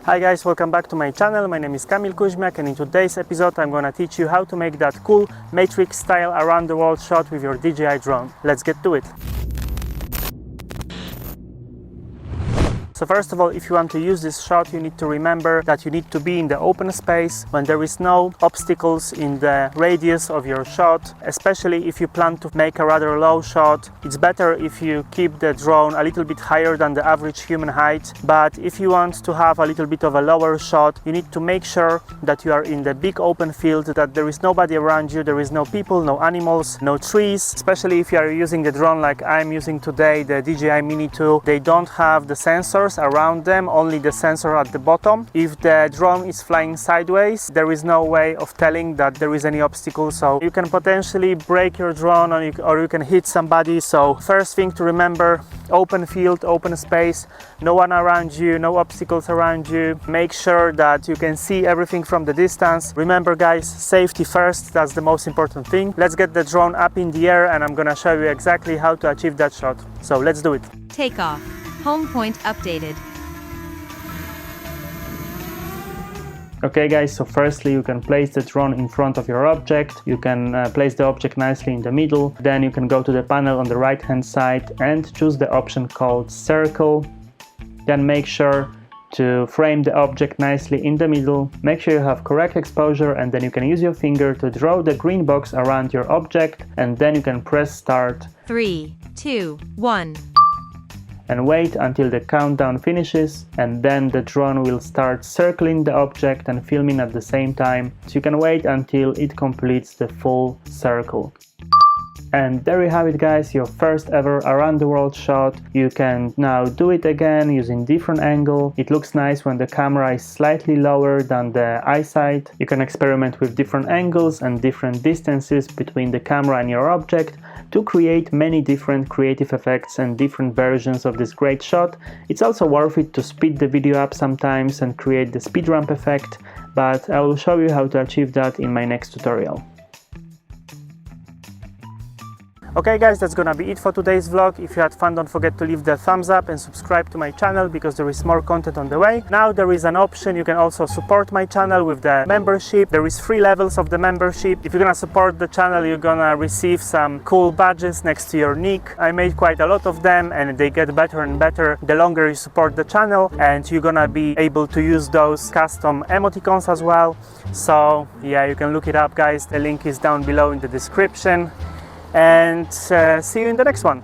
Hi guys, welcome back to my channel. My name is Kamil Kuźmiak, and in today's episode I'm gonna teach you how to make that cool matrix style around the world shot with your DJI drone. Let's get to it. So first of all, if you want to use this shot, you need to remember that you need to be in the open space when there is no obstacles in the radius of your shot. Especially if you plan to make a rather low shot, it's better if you keep the drone a little bit higher than the average human height. But if you want to have a little bit of a lower shot, you need to make sure that you are in the big open field, that there is nobody around you, there is no people, no animals, no trees. Especially if you are using the drone like I'm using today, the DJI Mini 2, they don't have the sensors around them, only the sensor at the bottom. If the drone is flying sideways, there is no way of telling that there is any obstacle, so you can potentially break your drone or you can hit somebody. So first thing to remember, open field, open space, no one around you, no obstacles around you. Make sure that you can see everything from the distance. Remember guys, safety first, that's the most important thing. Let's get the drone up in the air and I'm gonna show you exactly how to achieve that shot. So let's do it. Take off. Home point updated. Okay guys, so firstly you can place the drone in front of your object. You can place the object nicely in the middle. Then you can go to the panel on the right hand side and choose the option called circle. Then make sure to frame the object nicely in the middle. Make sure you have correct exposure, and then you can use your finger to draw the green box around your object, and then you can press start. 3, 2, 1. And wait until the countdown finishes, and then the drone will start circling the object and filming at the same time. So you can wait until it completes the full circle. And there you have it guys, your first ever around the world shot. You can now do it again using different angle. It looks nice when the camera is slightly lower than the eyesight. You can experiment with different angles and different distances between the camera and your object to create many different creative effects and different versions of this great shot. It's also worth it to speed the video up sometimes and create the speed ramp effect, but I will show you how to achieve that in my next tutorial. Okay guys, that's gonna be it for today's vlog. If you had fun, don't forget to leave the thumbs up and subscribe to my channel because there is more content on the way. Now there is an option, you can also support my channel with the membership. There is 3 levels of the membership. If you're gonna support the channel, you're gonna receive some cool badges next to your nick. I made quite a lot of them and they get better and better the longer you support the channel, and you're gonna be able to use those custom emoticons as well. So yeah, you can look it up guys, the link is down below in the description. And see you in the next one.